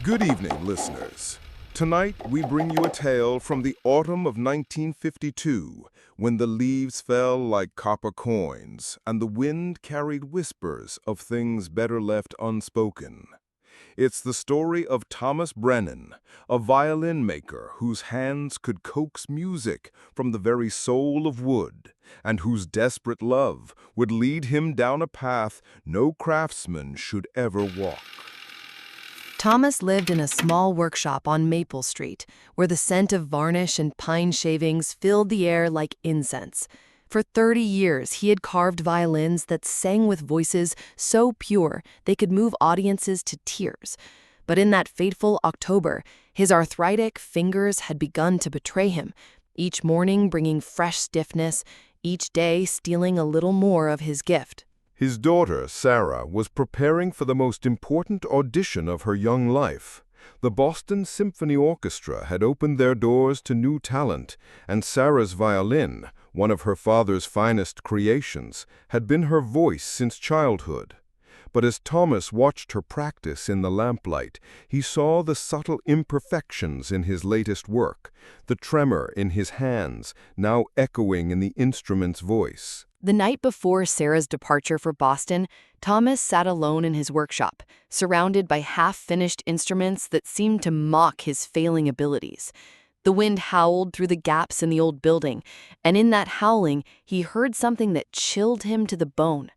Good evening, listeners. Tonight, we bring you a tale from the autumn of 1952, when the leaves fell like copper coins, and the wind carried whispers of things better left unspoken. It's the story of Thomas Brennan, a violin maker whose hands could coax music from the very soul of wood, and whose desperate love would lead him down a path no craftsman should ever walk. Thomas lived in a small workshop on Maple Street, where the scent of varnish and pine shavings filled the air like incense. For 30 years, he had carved violins that sang with voices so pure they could move audiences to tears. But in that fateful October, his arthritic fingers had begun to betray him, each morning bringing fresh stiffness, each day stealing a little more of his gift. His daughter, Sarah, was preparing for the most important audition of her young life. The Boston Symphony Orchestra had opened their doors to new talent, and Sarah's violin, one of her father's finest creations, had been her voice since childhood. But as Thomas watched her practice in the lamplight, he saw the subtle imperfections in his latest work, the tremor in his hands, now echoing in the instrument's voice. The night before Sarah's departure for Boston, Thomas sat alone in his workshop, surrounded by half-finished instruments that seemed to mock his failing abilities. The wind howled through the gaps in the old building, and in that howling, he heard something that chilled him to the bone.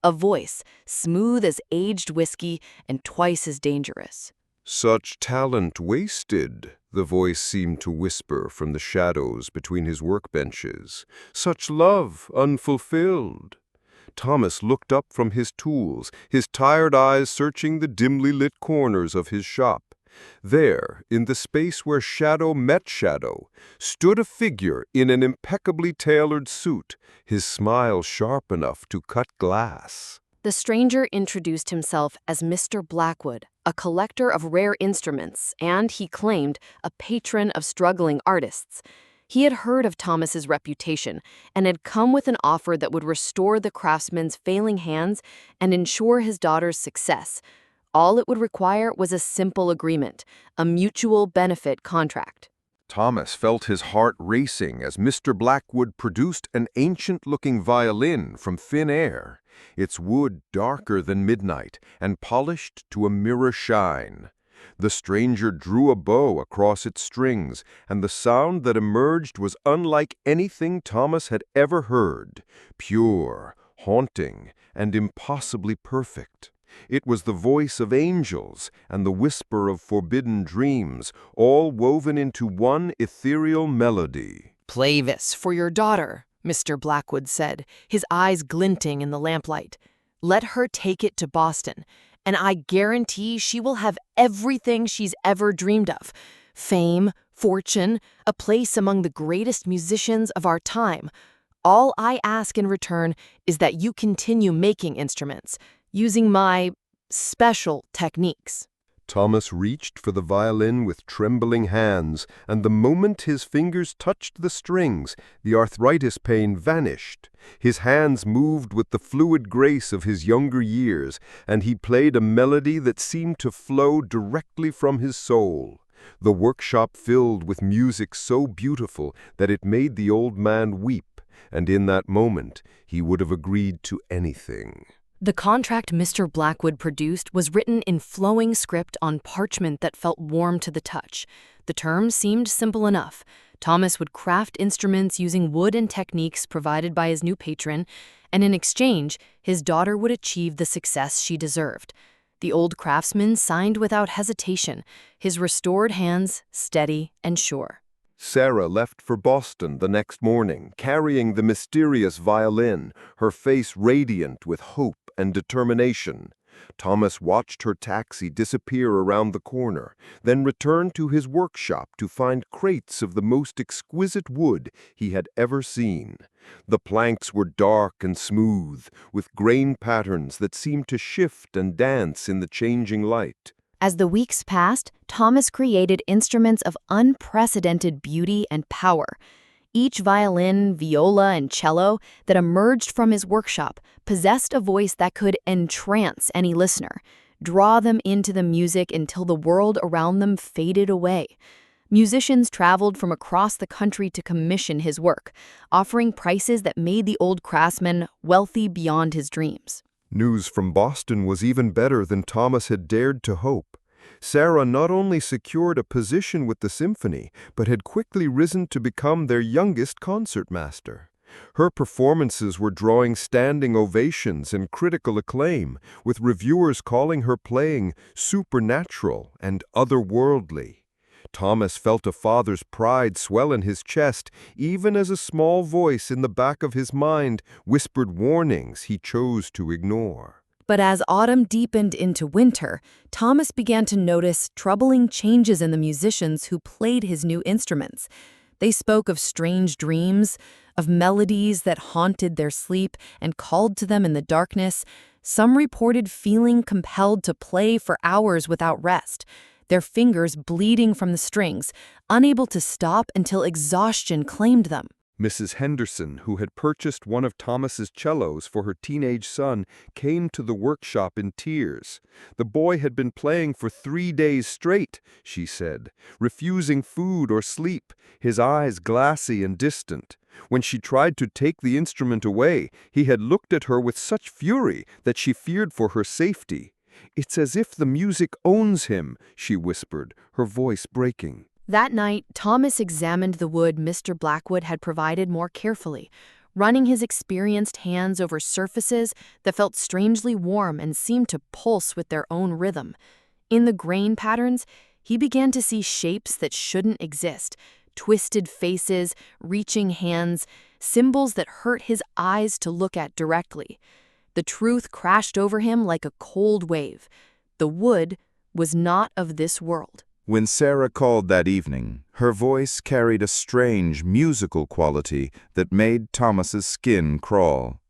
A voice, smooth as aged whiskey and twice as dangerous. "Such talent wasted," the voice seemed to whisper from the shadows between his workbenches. "Such love unfulfilled." Thomas looked up from his tools, his tired eyes searching the dimly lit corners of his shop. There, in the space where shadow met shadow, stood a figure in an impeccably tailored suit, his smile sharp enough to cut glass. The stranger introduced himself as Mr. Blackwood, a collector of rare instruments, and, he claimed, a patron of struggling artists. He had heard of Thomas's reputation and had come with an offer that would restore the craftsman's failing hands and ensure his daughter's success. All it would require was a simple agreement, a mutual benefit contract. Thomas felt his heart racing as Mr. Blackwood produced an ancient-looking violin from thin air, its wood darker than midnight and polished to a mirror shine. The stranger drew a bow across its strings, and the sound that emerged was unlike anything Thomas had ever heard, pure, haunting, and impossibly perfect. It was the voice of angels and the whisper of forbidden dreams, all woven into one ethereal melody. "Play this for your daughter," Mr. Blackwood said, his eyes glinting in the lamplight. "Let her take it to Boston, and I guarantee she will have everything she's ever dreamed of. Fame, fortune, a place among the greatest musicians of our time. All I ask in return is that you continue making instruments, using my special techniques." Thomas reached for the violin with trembling hands, and the moment his fingers touched the strings, the arthritis pain vanished. His hands moved with the fluid grace of his younger years, and he played a melody that seemed to flow directly from his soul. The workshop filled with music so beautiful that it made the old man weep, and in that moment he would have agreed to anything. The contract Mr. Blackwood produced was written in flowing script on parchment that felt warm to the touch. The terms seemed simple enough. Thomas would craft instruments using wood and techniques provided by his new patron, and in exchange, his daughter would achieve the success she deserved. The old craftsman signed without hesitation, his restored hands steady and sure. Sarah left for Boston the next morning, carrying the mysterious violin, her face radiant with hope and determination. Thomas watched her taxi disappear around the corner, then returned to his workshop to find crates of the most exquisite wood he had ever seen. The planks were dark and smooth, with grain patterns that seemed to shift and dance in the changing light. As the weeks passed, Thomas created instruments of unprecedented beauty and power. Each violin, viola, and cello that emerged from his workshop possessed a voice that could entrance any listener. draw them into the music until the world around them faded away. Musicians traveled from across the country to commission his work, offering prices that made the old craftsman wealthy beyond his dreams. News from Boston was even better than Thomas had dared to hope. Sarah not only secured a position with the symphony, but had quickly risen to become their youngest concertmaster. Her performances were drawing standing ovations and critical acclaim, with reviewers calling her playing supernatural and otherworldly. Thomas felt a father's pride swell in his chest, even as a small voice in the back of his mind whispered warnings he chose to ignore. But as autumn deepened into winter, Thomas began to notice troubling changes in the musicians who played his new instruments. They spoke of strange dreams, of melodies that haunted their sleep and called to them in the darkness. Some reported feeling compelled to play for hours without rest, their fingers bleeding from the strings, unable to stop until exhaustion claimed them. Mrs. Henderson, who had purchased one of Thomas's cellos for her teenage son, came to the workshop in tears. The boy had been playing for 3 days straight, she said, refusing food or sleep, his eyes glassy and distant. When she tried to take the instrument away, he had looked at her with such fury that she feared for her safety. "It's as if the music owns him," she whispered, her voice breaking. That night, Thomas examined the wood Mr. Blackwood had provided more carefully, running his experienced hands over surfaces that felt strangely warm and seemed to pulse with their own rhythm. In the grain patterns, he began to see shapes that shouldn't exist, twisted faces, reaching hands, symbols that hurt his eyes to look at directly. The truth crashed over him like a cold wave. The wood was not of this world. When Sarah called that evening, her voice carried a strange musical quality that made Thomas's skin crawl.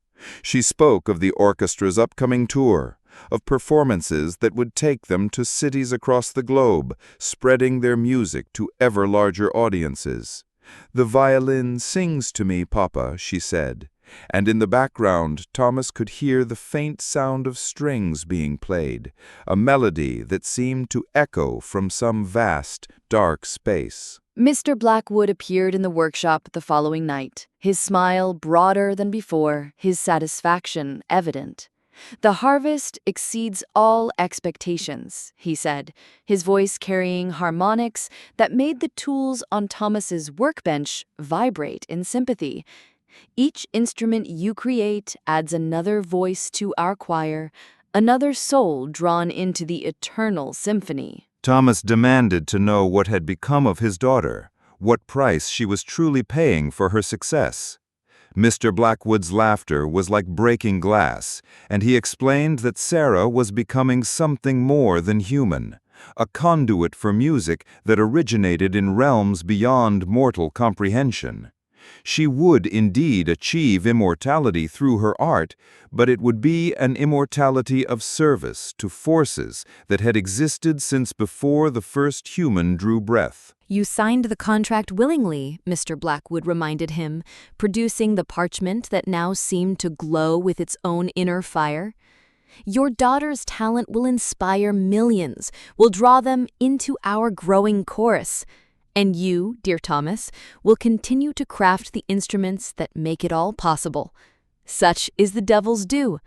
She spoke of the orchestra's upcoming tour, of performances that would take them to cities across the globe, spreading their music to ever larger audiences. "The violin sings to me, Papa," she said. And in the background, Thomas could hear the faint sound of strings being played, a melody that seemed to echo from some vast, dark space. Mr. Blackwood appeared in the workshop the following night, his smile broader than before, his satisfaction evident. "The harvest exceeds all expectations," he said, his voice carrying harmonics that made the tools on Thomas's workbench vibrate in sympathy. "Each instrument you create adds another voice to our choir, another soul drawn into the eternal symphony." Thomas demanded to know what had become of his daughter, what price she was truly paying for her success. Mr. Blackwood's laughter was like breaking glass, and he explained that Sarah was becoming something more than human, a conduit for music that originated in realms beyond mortal comprehension. She would indeed achieve immortality through her art, but it would be an immortality of service to forces that had existed since before the first human drew breath. "You signed the contract willingly," Mr. Blackwood reminded him, producing the parchment that now seemed to glow with its own inner fire. "Your daughter's talent will inspire millions, will draw them into our growing chorus. And you, dear Thomas, will continue to craft the instruments that make it all possible. Such is the devil's due,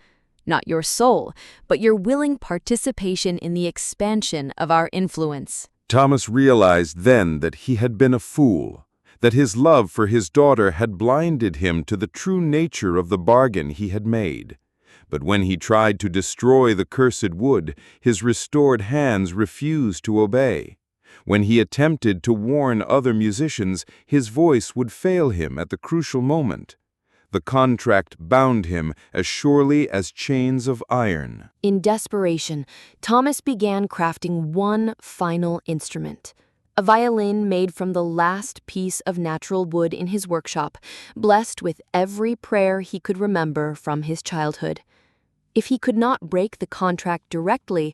not your soul, but your willing participation in the expansion of our influence." Thomas realized then that he had been a fool, that his love for his daughter had blinded him to the true nature of the bargain he had made. But when he tried to destroy the cursed wood, his restored hands refused to obey. When he attempted to warn other musicians, his voice would fail him at the crucial moment. The contract bound him as surely as chains of iron. In desperation, Thomas began crafting one final instrument, a violin made from the last piece of natural wood in his workshop, blessed with every prayer he could remember from his childhood. If he could not break the contract directly,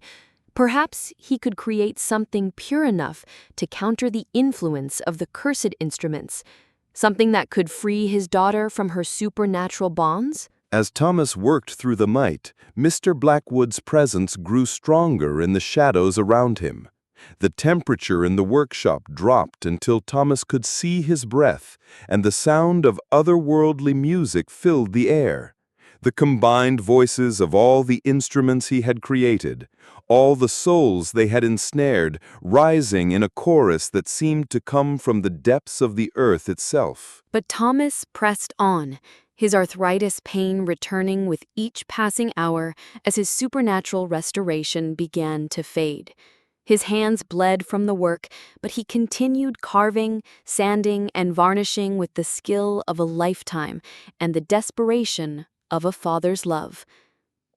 perhaps he could create something pure enough to counter the influence of the cursed instruments, something that could free his daughter from her supernatural bonds. As Thomas worked through the mite, Mr. Blackwood's presence grew stronger in the shadows around him. The temperature in the workshop dropped until Thomas could see his breath, and the sound of otherworldly music filled the air. The combined voices of all the instruments he had created, all the souls they had ensnared, rising in a chorus that seemed to come from the depths of the earth itself. But Thomas pressed on, his arthritis pain returning with each passing hour as his supernatural restoration began to fade. His hands bled from the work, but he continued carving, sanding, and varnishing with the skill of a lifetime and the desperation of a father's love.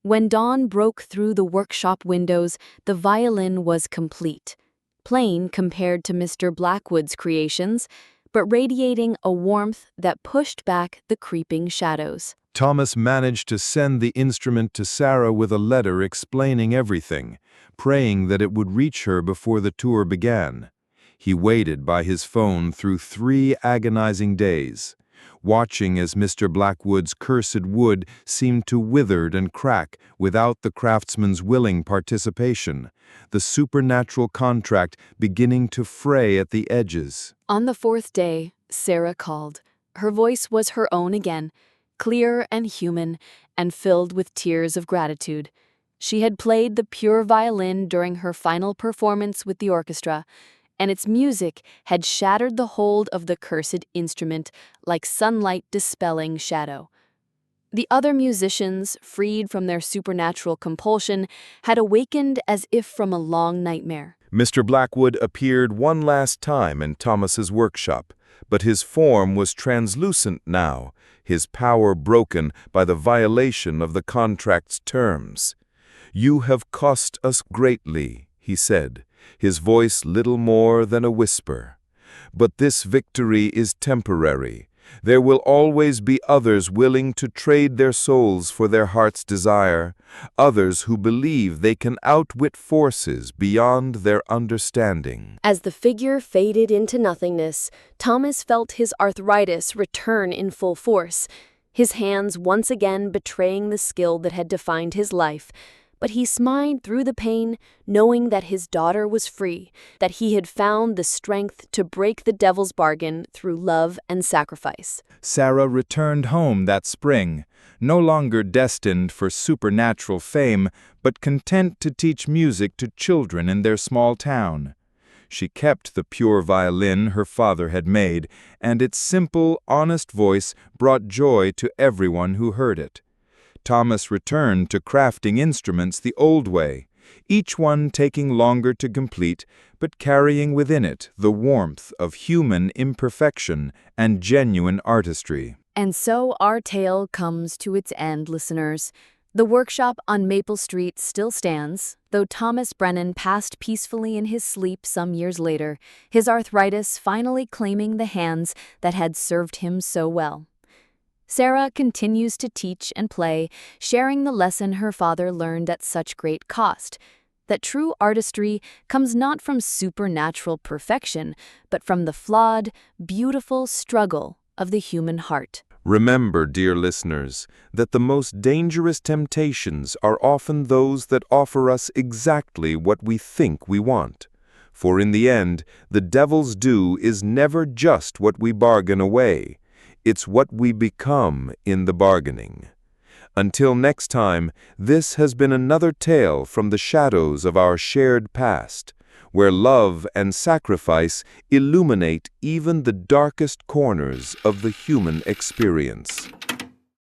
When dawn broke through the workshop windows, the violin was complete, plain compared to Mr. Blackwood's creations, but radiating a warmth that pushed back the creeping shadows. Thomas managed to send the instrument to Sarah with a letter explaining everything, praying that it would reach her before the tour began. He waited by his phone through 3 agonizing days, watching as Mr. Blackwood's cursed wood seemed to wither and crack without the craftsman's willing participation, the supernatural contract beginning to fray at the edges. On the 4th day, Sarah called. Her voice was her own again, clear and human, and filled with tears of gratitude. She had played the pure violin during her final performance with the orchestra, and its music had shattered the hold of the cursed instrument like sunlight dispelling shadow. The other musicians, freed from their supernatural compulsion, had awakened as if from a long nightmare. Mr. Blackwood appeared one last time in Thomas's workshop, but his form was translucent now, his power broken by the violation of the contract's terms. "You have cost us greatly," he said, his voice little more than a whisper. "But this victory is temporary. There will always be others willing to trade their souls for their heart's desire, others who believe they can outwit forces beyond their understanding." As the figure faded into nothingness, Thomas felt his arthritis return in full force, his hands once again betraying the skill that had defined his life. But he smiled through the pain, knowing that his daughter was free, that he had found the strength to break the devil's bargain through love and sacrifice. Sarah returned home that spring, no longer destined for supernatural fame, but content to teach music to children in their small town. She kept the pure violin her father had made, and its simple, honest voice brought joy to everyone who heard it. Thomas returned to crafting instruments the old way, each one taking longer to complete, but carrying within it the warmth of human imperfection and genuine artistry. And so our tale comes to its end, listeners. The workshop on Maple Street still stands, though Thomas Brennan passed peacefully in his sleep some years later, his arthritis finally claiming the hands that had served him so well. Sarah continues to teach and play, sharing the lesson her father learned at such great cost, that true artistry comes not from supernatural perfection, but from the flawed, beautiful struggle of the human heart. Remember, dear listeners, that the most dangerous temptations are often those that offer us exactly what we think we want. For in the end, the devil's due is never just what we bargain away. It's what we become in the bargaining. Until next time, this has been another tale from the shadows of our shared past, where love and sacrifice illuminate even the darkest corners of the human experience.